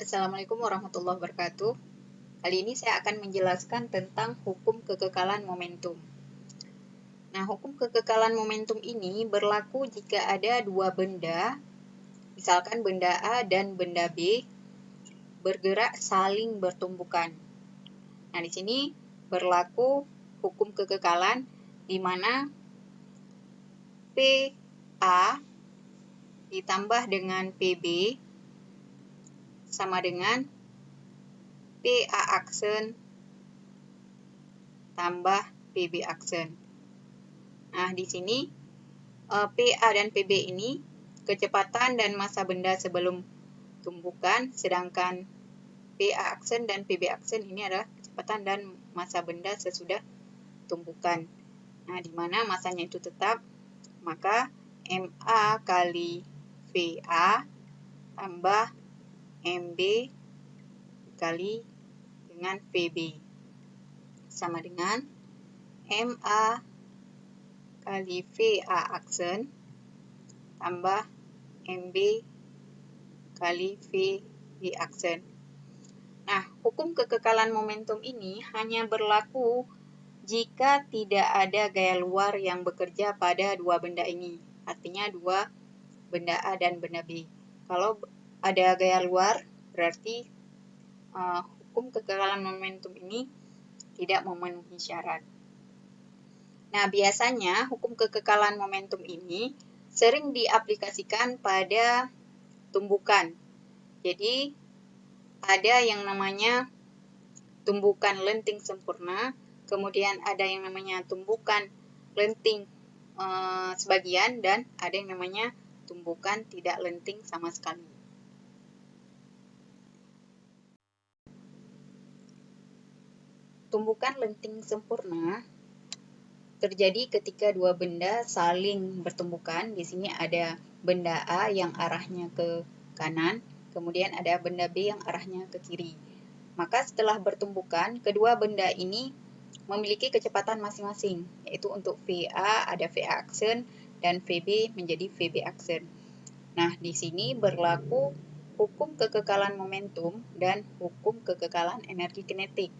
Assalamualaikum warahmatullahi wabarakatuh. Kali ini saya akan menjelaskan tentang hukum kekekalan momentum. Nah, hukum kekekalan momentum ini berlaku jika ada dua benda, misalkan benda A dan benda B, bergerak saling bertumbukan. Nah, di sini berlaku hukum kekekalan di mana PA ditambah dengan PB sama dengan PA aksen tambah PB aksen. Nah, di sini PA dan PB ini kecepatan dan massa benda sebelum tumbukan, sedangkan PA aksen dan PB aksen ini adalah kecepatan dan massa benda sesudah tumbukan. Nah, di mana massanya itu tetap, maka MA kali VA tambah MB kali dengan VB sama dengan MA kali VA aksen tambah MB kali VB aksen. Nah, hukum kekekalan momentum ini hanya berlaku jika tidak ada gaya luar yang bekerja pada dua benda ini. Artinya dua benda A dan benda B. Kalau ada gaya luar, berarti hukum kekekalan momentum ini tidak memenuhi syarat. Nah, biasanya hukum kekekalan momentum ini sering diaplikasikan pada tumbukan. Jadi, ada yang namanya tumbukan lenting sempurna, kemudian ada yang namanya tumbukan lenting sebagian, dan ada yang namanya tumbukan tidak lenting sama sekali. Tumbukan lenting sempurna terjadi ketika dua benda saling bertumbukan. Di sini ada benda A yang arahnya ke kanan, kemudian ada benda B yang arahnya ke kiri. Maka setelah bertumbukan, kedua benda ini memiliki kecepatan masing-masing, yaitu untuk VA ada VA aksen dan VB menjadi VB aksen. Nah, di sini berlaku hukum kekekalan momentum dan hukum kekekalan energi kinetik,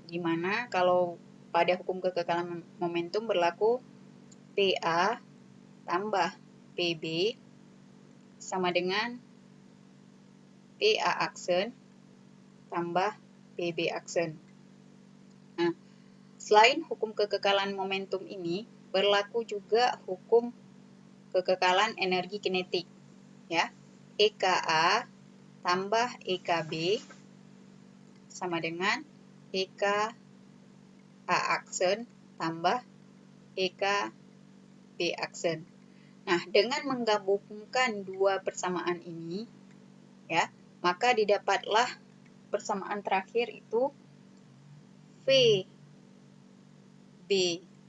di mana kalau pada hukum kekekalan momentum berlaku PA tambah PB sama dengan PA aksen tambah PB aksen. Nah, selain hukum kekekalan momentum ini, berlaku juga hukum kekekalan energi kinetik, ya. EKA tambah EKB sama dengan EKA aksen tambah EKB aksen. Nah, dengan menggabungkan dua persamaan ini, ya, maka didapatlah persamaan terakhir itu VB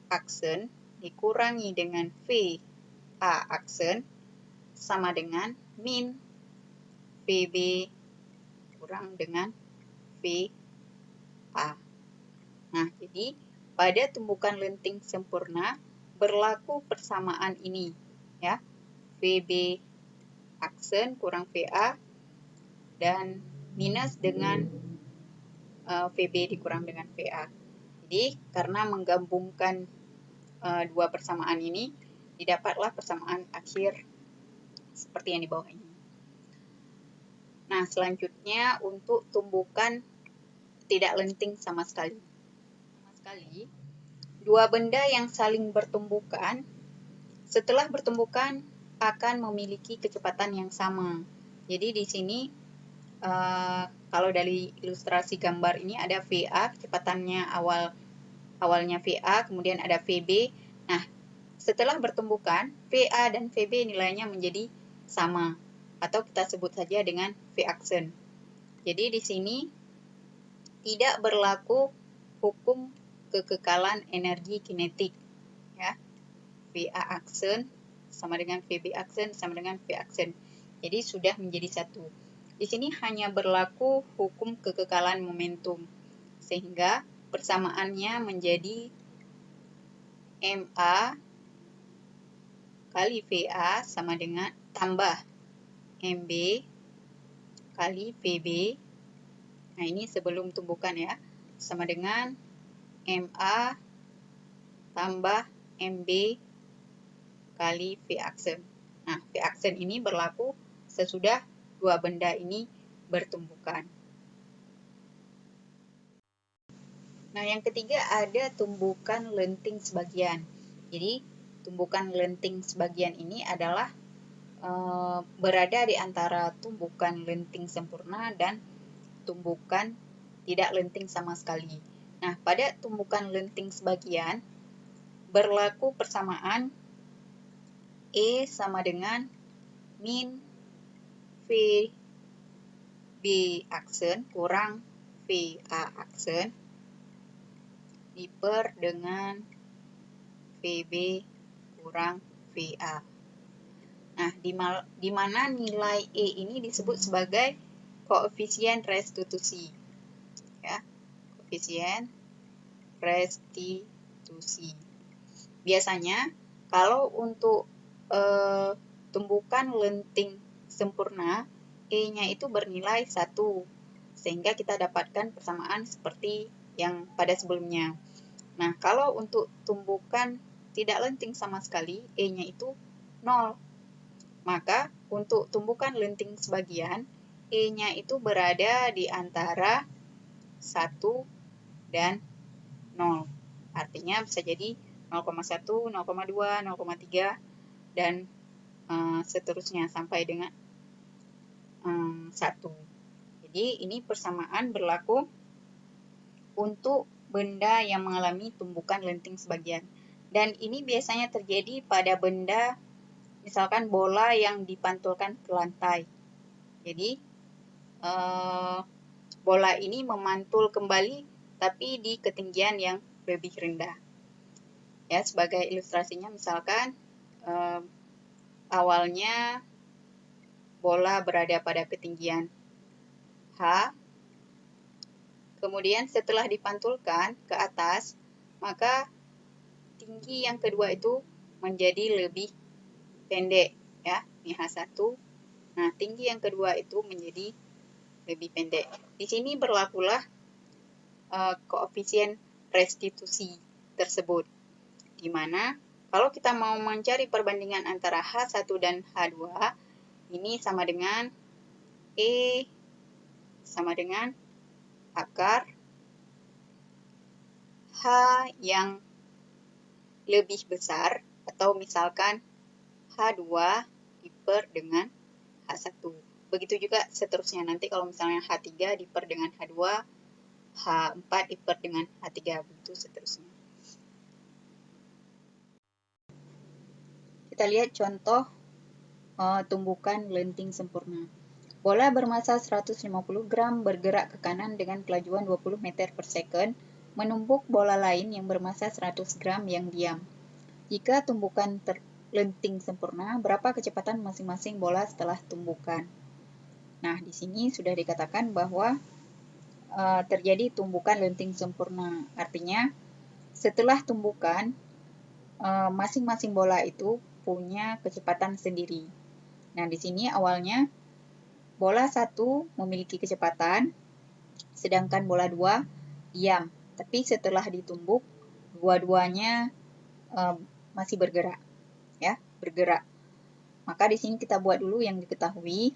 aksen dikurangi dengan VA aksen sama dengan min VB kurang dengan VA. Nah, jadi pada tumbukan lenting sempurna berlaku persamaan ini, ya. VB aksen kurang VA dan minus dengan VB dikurang dengan VA. Jadi, karena menggabungkan dua persamaan ini, didapatlah persamaan akhir seperti yang di bawah ini. Nah, selanjutnya untuk tumbukan tidak lenting sama sekali. Dua benda yang saling bertumbukan, setelah bertumbukan akan memiliki kecepatan yang sama. Jadi di sini kalau dari ilustrasi gambar ini ada VA, kecepatannya awalnya VA, kemudian ada VB. Nah, setelah bertumbukan, VA dan VB nilainya menjadi sama, atau kita sebut saja dengan V aksen. Jadi di sini tidak berlaku hukum kekekalan energi kinetik, ya. VA aksen sama dengan VB aksen sama dengan V aksen. Jadi sudah menjadi satu. Di sini hanya berlaku hukum kekekalan momentum, sehingga persamaannya menjadi MA kali VA sama dengan tambah MB kali PB. Nah, ini sebelum tumbukan ya. Sama dengan MA tambah MB kali V aksen. Nah, V aksen ini berlaku sesudah dua benda ini bertumbukan. Nah, yang ketiga ada tumbukan lenting sebagian. Jadi, tumbukan lenting sebagian ini adalah berada di antara tumbukan lenting sempurna dan tumbukan tidak lenting sama sekali. Nah, pada tumbukan lenting sebagian, berlaku persamaan E sama dengan min V B aksen kurang V A aksen diper dengan VB kurang VA. Nah, di mana nilai E ini disebut sebagai koefisien restitusi. Ya, koefisien restitusi. Biasanya, kalau untuk tumbukan lenting sempurna, E-nya itu bernilai 1, sehingga kita dapatkan persamaan seperti yang pada sebelumnya. Nah, kalau untuk tumbukan tidak lenting sama sekali, E-nya itu 0. Maka, untuk tumbukan lenting sebagian, E-nya itu berada di antara 1 dan 0. Artinya bisa jadi 0,1, 0,2, 0,3, dan seterusnya sampai dengan 1. Jadi, ini persamaan berlaku untuk benda yang mengalami tumbukan lenting sebagian. Dan ini biasanya terjadi pada benda, misalkan bola yang dipantulkan ke lantai. Jadi, bola ini memantul kembali, tapi di ketinggian yang lebih rendah. Ya, sebagai ilustrasinya, misalkan awalnya bola berada pada ketinggian H, kemudian setelah dipantulkan ke atas, maka tinggi yang kedua itu menjadi lebih pendek, ya, ini H1. Nah, tinggi yang kedua itu menjadi lebih pendek. Di sini berlakulah koefisien restitusi tersebut, di mana kalau kita mau mencari perbandingan antara H1 dan H2, ini sama dengan E sama dengan akar H yang lebih besar, atau misalkan H2 diper dengan H1. Begitu juga seterusnya. Nanti kalau misalnya H3 diper dengan H2, H4 diper dengan H3, begitu seterusnya. Kita lihat contoh tumbukan lenting sempurna. Bola bermasa 150 gram bergerak ke kanan dengan kelajuan 20 meter per second, menumbuk bola lain yang bermasa 100 gram yang diam. Jika tumbukan lenting sempurna, berapa kecepatan masing-masing bola setelah tumbukan? Nah, di sini sudah dikatakan bahwa terjadi tumbukan lenting sempurna. Artinya, setelah tumbukan, masing-masing bola itu punya kecepatan sendiri. Nah, di sini awalnya bola 1 memiliki kecepatan, sedangkan bola 2 diam. Tapi setelah ditumbuk, dua-duanya masih bergerak, ya, bergerak. Maka di sini kita buat dulu yang diketahui.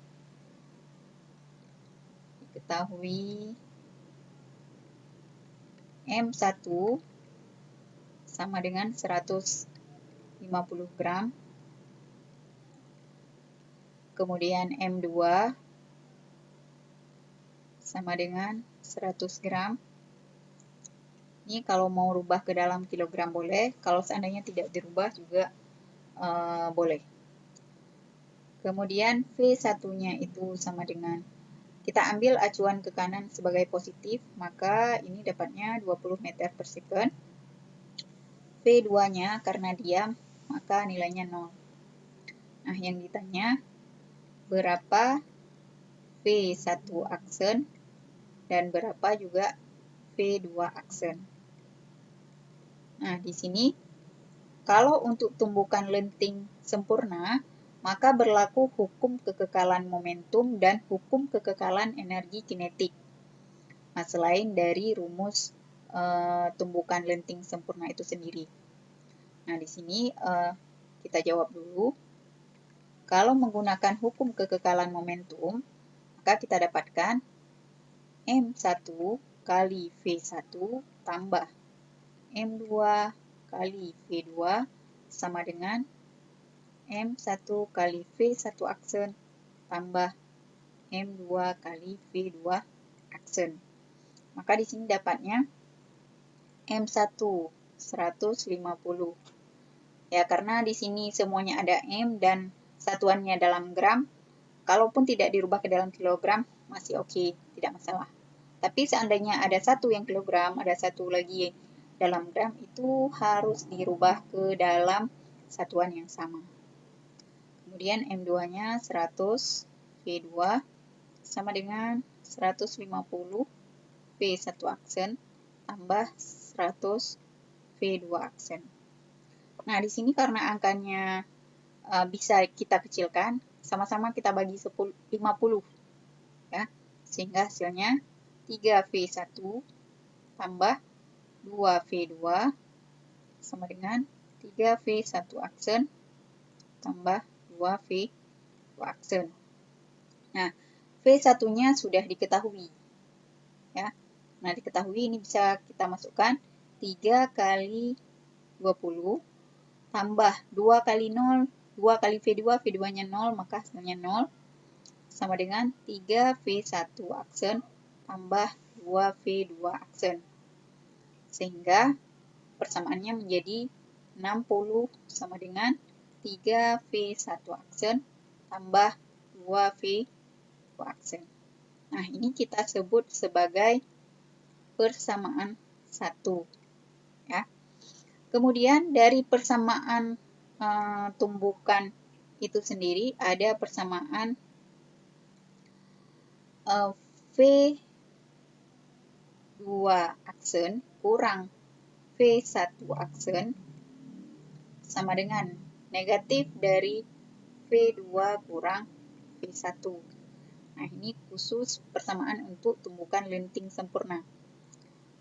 M1 sama dengan 150 gram. Kemudian M2 sama dengan 100 gram. Ini kalau mau rubah ke dalam kilogram boleh, kalau seandainya tidak dirubah juga boleh. Kemudian V1-nya itu sama dengan, kita ambil acuan ke kanan sebagai positif, maka ini dapatnya 20 meter per second. V2-nya karena diam, maka nilainya 0. Nah, yang ditanya, berapa V1 aksen dan berapa juga V2 aksen. Nah, di sini, kalau untuk tumbukan lenting sempurna, maka berlaku hukum kekekalan momentum dan hukum kekekalan energi kinetik. Nah, selain dari rumus tumbukan lenting sempurna itu sendiri. Nah, di sini kita jawab dulu. Kalau menggunakan hukum kekekalan momentum, maka kita dapatkan M1 kali V1 tambah M2 kali V2 sama dengan M1 kali V1 aksen tambah M2 kali V2 aksen. Maka di sini dapatnya M1 150. Ya, karena di sini semuanya ada M dan satuannya dalam gram, kalaupun tidak dirubah ke dalam kilogram, masih oke, tidak masalah. Tapi seandainya ada satu yang kilogram, ada satu lagi dalam gram, itu harus dirubah ke dalam satuan yang sama. Kemudian M2-nya 100, V2 sama dengan 150 V1 aksen tambah 100 V2 aksen. Nah, di sini karena angkanya bisa kita kecilkan, sama-sama kita bagi 50 ya, sehingga hasilnya 3V1 tambah 2V2 sama dengan 3V1 aksen tambah 2V2 aksen. Nah, V1-nya sudah diketahui. Ya. Nah, diketahui ini bisa kita masukkan 3 kali 20 tambah 2 kali 0, 2 kali V2, V2-nya 0, maka hasilnya 0, sama dengan 3V1 aksen tambah 2V2 aksen. Sehingga persamaannya menjadi 60 sama dengan 3V1 aksen tambah 2V2 aksen. Nah, ini kita sebut sebagai persamaan 1. Ya. Kemudian dari persamaan tumbukan itu sendiri ada persamaan V2 aksen kurang V1 aksen sama dengan negatif dari V2 kurang V1. Nah, ini khusus persamaan untuk tumbukan lenting sempurna.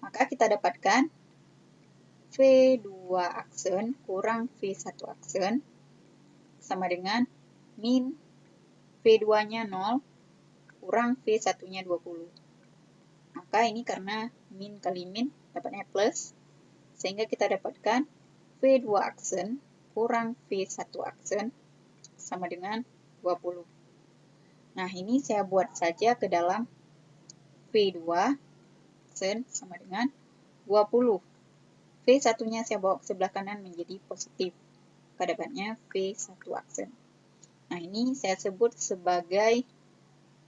Maka kita dapatkan V2 aksen kurang V1 aksen sama dengan min V2-nya 0 kurang V1-nya 20. Maka ini karena min kali min dapatnya plus, sehingga kita dapatkan V2 aksen kurang V1 aksen sama dengan 20. Nah, ini saya buat saja ke dalam V2 aksen sama dengan 20. V1-nya saya bawa ke sebelah kanan menjadi positif. Maka dapatnya V1 aksen. Nah, ini saya sebut sebagai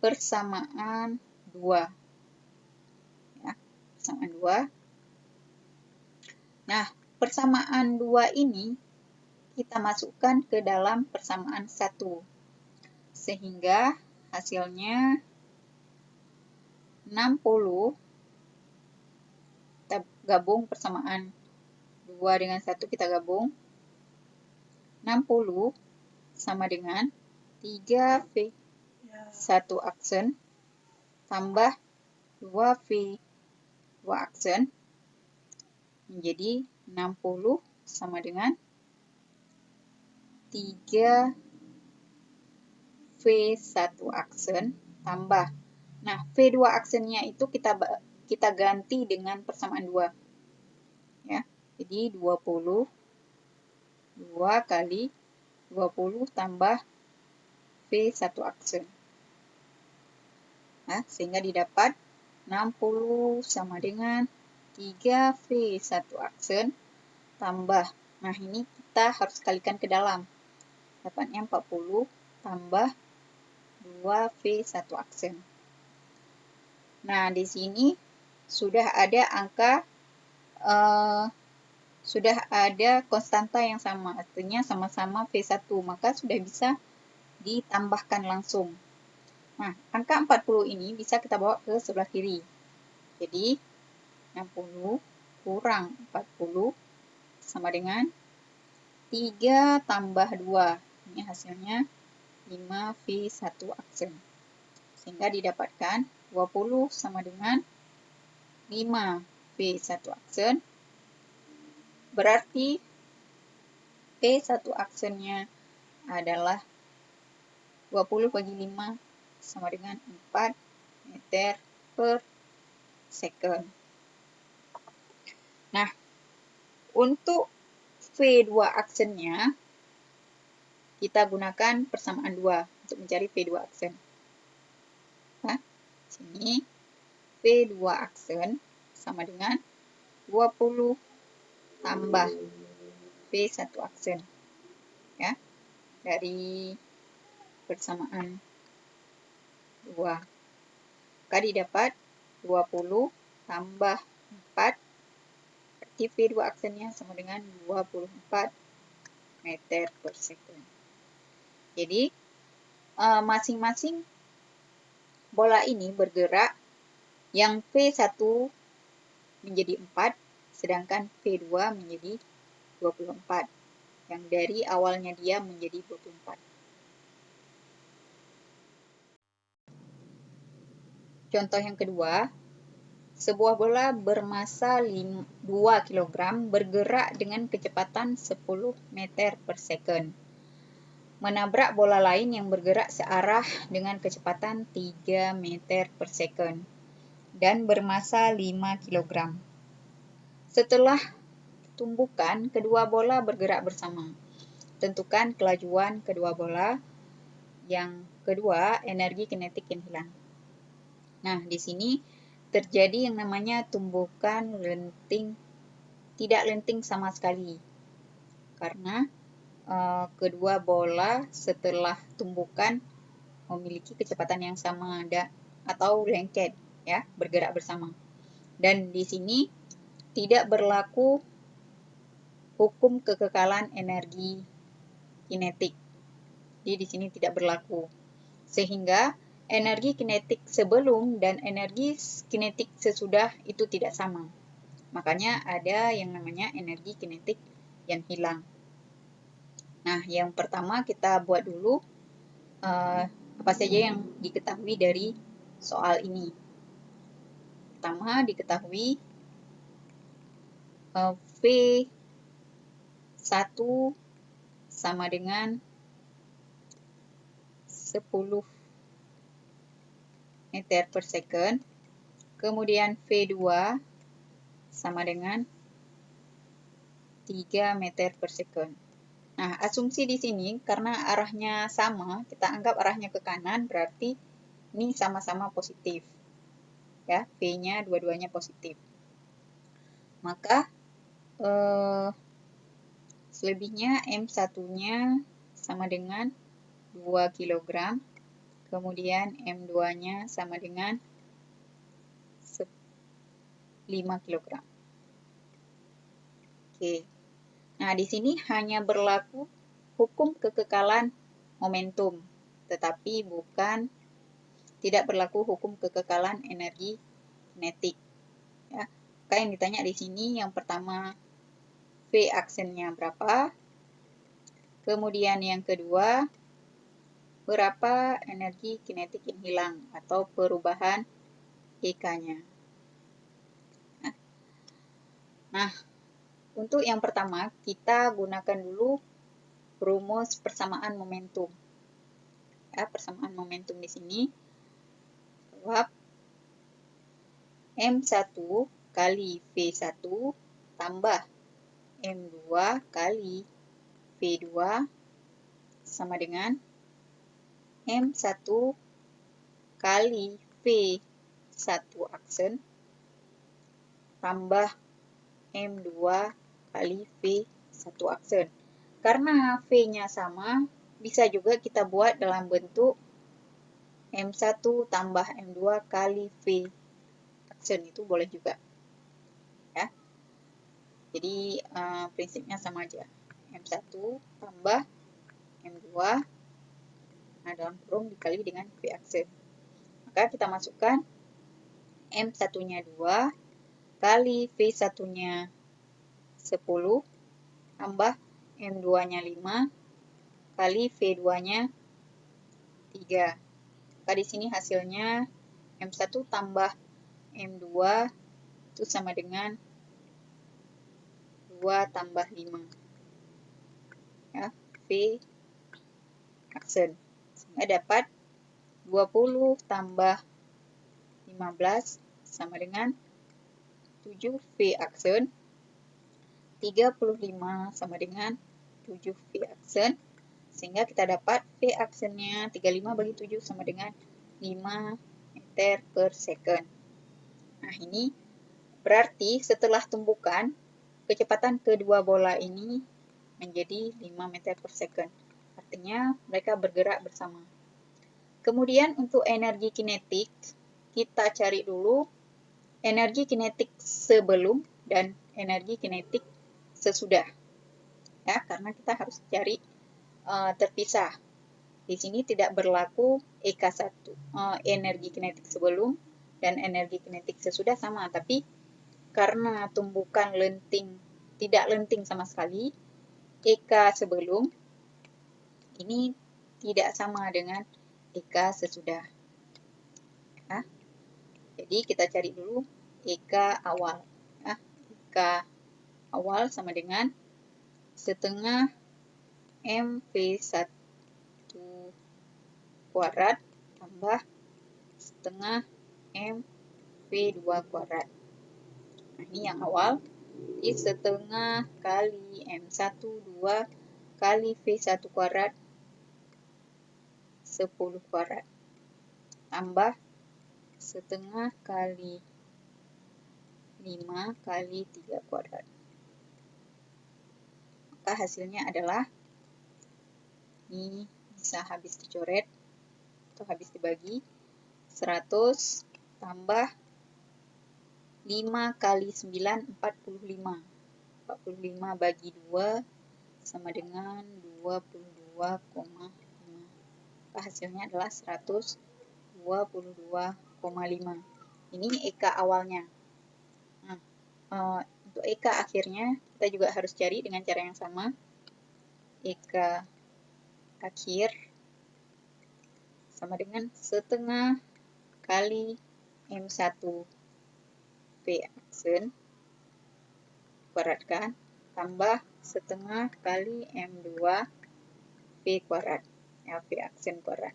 persamaan 2. Ya, persamaan 2. Nah, persamaan 2 ini kita masukkan ke dalam persamaan 1. Sehingga hasilnya 60. Kita gabung persamaan 2 dengan 1 kita gabung. 60 sama dengan 3V1 aksen tambah 2V2 aksen menjadi 60 sama dengan 3V1 aksen tambah. Nah, V2 aksennya itu kita ganti dengan persamaan 2. Ya. Jadi 20 2 kali 20 tambah V1 aksen. Nah, sehingga didapat 60 sama dengan 3V1 aksen tambah. Nah, ini kita harus kalikan ke dalam. Dapatnya 40 tambah 2V1 aksen. Nah, di sini sudah ada angka sudah ada konstanta yang sama, artinya sama-sama V1, maka sudah bisa ditambahkan langsung. Nah, angka 40 ini bisa kita bawa ke sebelah kiri. Jadi, 60 kurang 40 sama dengan 3 tambah 2. Ini hasilnya 5V1 aksen. Sehingga didapatkan 20 sama dengan 5V1 aksen. Berarti V1 aksennya adalah 20 bagi 5 sama dengan 4 meter per second. Nah, untuk V2 aksennya, kita gunakan persamaan 2 untuk mencari V2 aksen. Nah, sini V2 aksen sama dengan 20 tambah V1 aksen. Ya, dari persamaan 2. Maka didapat 20 tambah 4. Berarti V2 aksennya sama dengan 24 meter per second. Jadi, masing-masing bola ini bergerak yang V1 menjadi 4, sedangkan V2 menjadi 24. Yang dari awalnya dia menjadi 24. Contoh yang kedua, sebuah bola bermasa 2 kg bergerak dengan kecepatan 10 meter per second. Menabrak bola lain yang bergerak searah dengan kecepatan 3 meter per second dan bermasa 5 kg. Setelah tumbukan, kedua bola bergerak bersama. Tentukan kelajuan kedua bola. Yang kedua, energi kinetik yang hilang. Nah, di sini terjadi yang namanya tumbukan lenting, tidak lenting sama sekali. Karena kedua bola setelah tumbukan memiliki kecepatan yang sama atau lengket, ya, bergerak bersama. Dan di sini tidak berlaku hukum kekekalan energi kinetik. Jadi di sini tidak berlaku. Sehingga energi kinetik sebelum dan energi kinetik sesudah itu tidak sama. Makanya ada yang namanya energi kinetik yang hilang. Nah, yang pertama kita buat dulu apa saja yang diketahui dari soal ini. Pertama diketahui V1 sama dengan 10 meter per second. Kemudian V2 sama dengan 3 meter per second. Nah, asumsi di sini karena arahnya sama, kita anggap arahnya ke kanan, berarti ini sama-sama positif. Ya, V-nya dua-duanya positif. Maka selebihnya M1-nya sama dengan 2 kg. Kemudian M2-nya sama dengan 5 kg. Oke. Nah, di sini hanya berlaku hukum kekekalan momentum, tetapi tidak berlaku hukum kekekalan energi kinetik. Ya. Maka yang ditanya di sini yang pertama V aksennya berapa? Kemudian yang kedua, berapa energi kinetik yang hilang atau perubahan EK-nya. Nah, untuk yang pertama, kita gunakan dulu rumus persamaan momentum. Ya, persamaan momentum di sini. Jawab M1 kali V1 tambah M2 kali V2 sama dengan M1 kali V1 aksen tambah M2 kali V1 aksen. Karena V-nya sama, bisa juga kita buat dalam bentuk M1 tambah M2 kali V aksen, itu boleh juga. Ya. Jadi prinsipnya sama aja. M1 tambah M2, nah dalam kurung dikali dengan V aksen. Maka kita masukkan M1-nya 2 kali V1-nya 10 tambah M2-nya 5 kali V2-nya 3. Maka di sini hasilnya M1 tambah M2 itu sama dengan 2 tambah 5. Ya, V aksen. Sehingga dapat 20 tambah 15 sama dengan 7 V aksen. 35 sama dengan 7 V aksen. Sehingga kita dapat V aksennya 35 bagi 7 sama dengan 5 meter per second. Nah, ini berarti setelah tumbukan, kecepatan kedua bola ini menjadi 5 meter per second. Artinya mereka bergerak bersama. Kemudian untuk energi kinetik, kita cari dulu energi kinetik sebelum dan energi kinetik sesudah. Ya, karena kita harus cari terpisah. Di sini tidak berlaku EK1, energi kinetik sebelum dan energi kinetik sesudah sama, tapi karena tumbukan lenting tidak lenting sama sekali, EK sebelum ini tidak sama dengan EK sesudah. Ya. Jadi kita cari dulu EK awal. Ya. EK awal sama dengan setengah MV1 kuadrat tambah setengah MV2 kuadrat. Nah, ini yang awal. Jadi setengah kali M1, 2 kali V1 kuadrat 10 kuadrat. Tambah setengah kali 5 kali 3 kuadrat. Maka hasilnya adalah, ini bisa habis dicoret atau habis dibagi, 100 tambah 5 kali 9, 45. 45 bagi 2 sama dengan 22,5. Maka hasilnya adalah 122,5. Ini EK awalnya. Nah, untuk EK akhirnya kita juga harus cari dengan cara yang sama. EK akhir sama dengan setengah kali M1 V aksen kuadratkan tambah setengah kali M2 V kuadrat, ya, V aksen kuadrat.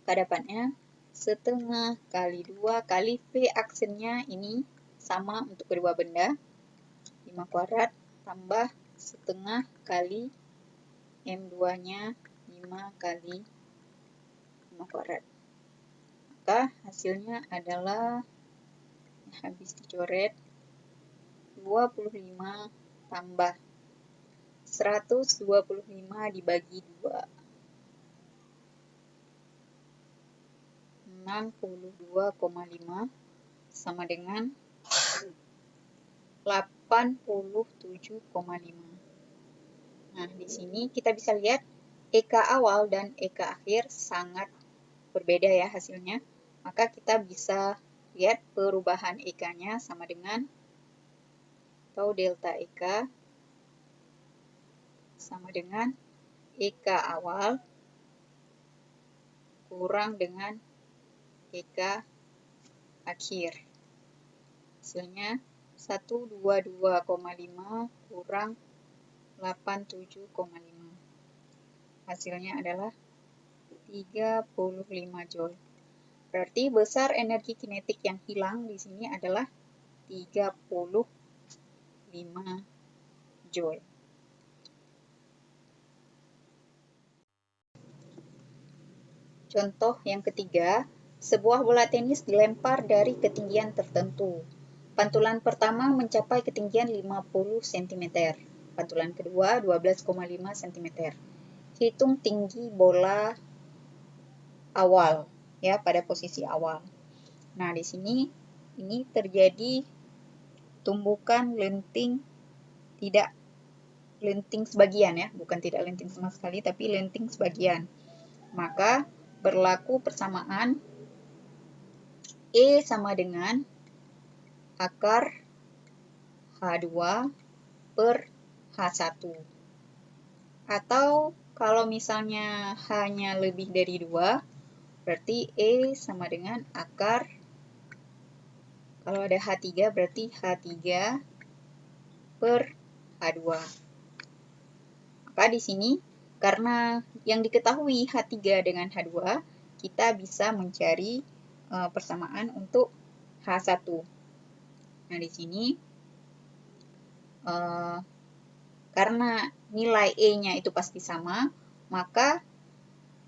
Maka dapatnya setengah kali 2 kali V aksennya ini sama untuk kedua benda, 5 kuadrat tambah setengah kali M2-nya 5 kali 5 kuadrat. Maka hasilnya adalah, habis dicoret, 25 tambah 125 dibagi 2. 62,5 sama dengan 87,5. Nah, di sini kita bisa lihat EK awal dan EK akhir sangat berbeda ya hasilnya. Maka kita bisa lihat perubahan EK-nya sama dengan, atau delta EK sama dengan EK awal kurang dengan EK akhir. Hasilnya 122,5 kurang 87,5. Hasilnya adalah 35 Joule. Berarti besar energi kinetik yang hilang di sini adalah 35 Joule. Contoh yang ketiga, sebuah bola tenis dilempar dari ketinggian tertentu. Pantulan pertama mencapai ketinggian 50 cm. Pantulan kedua 12,5 cm. Hitung tinggi bola awal, ya, pada posisi awal. Nah, di sini ini terjadi tumbukan lenting, tidak lenting sebagian, ya, bukan tidak lenting sama sekali, tapi lenting sebagian. Maka berlaku persamaan E sama dengan akar H2 per H1. Atau Kalau misalnya H-nya lebih dari 2, berarti E sama dengan akar. Kalau ada H3, berarti H3 per H2. Maka di sini, karena yang diketahui H3 dengan H2, kita bisa mencari persamaan untuk H1. Nah, di sini, karena nilai E-nya itu pasti sama, maka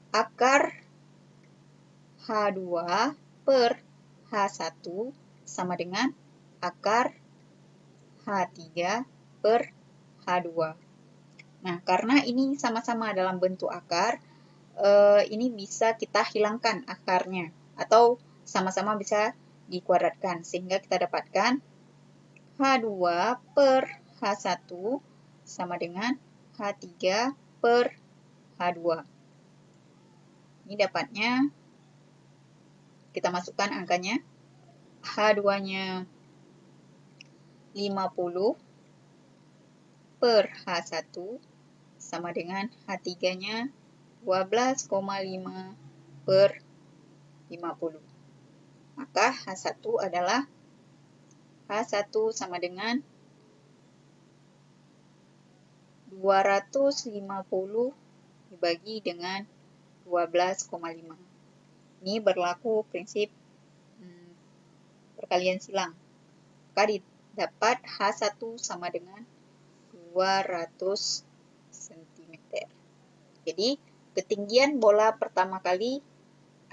akar H2 per H1 sama dengan akar H3 per H2. Nah, karena ini sama-sama dalam bentuk akar, ini bisa kita hilangkan akarnya, atau sama-sama bisa dikuadratkan, sehingga kita dapatkan H2 per H1 sama dengan H3 per H2. Ini dapatnya, kita masukkan angkanya, H2-nya 50 per H1 sama dengan H3-nya 12,5 per 50. Maka H1 adalah H1 sama dengan 250 dibagi dengan 12,5. Ini berlaku prinsip perkalian silang. Maka didapat H1 sama dengan 200 cm. Jadi, ketinggian bola pertama kali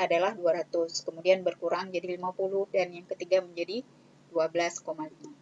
adalah 200, kemudian berkurang jadi 50, dan yang ketiga menjadi 12,5.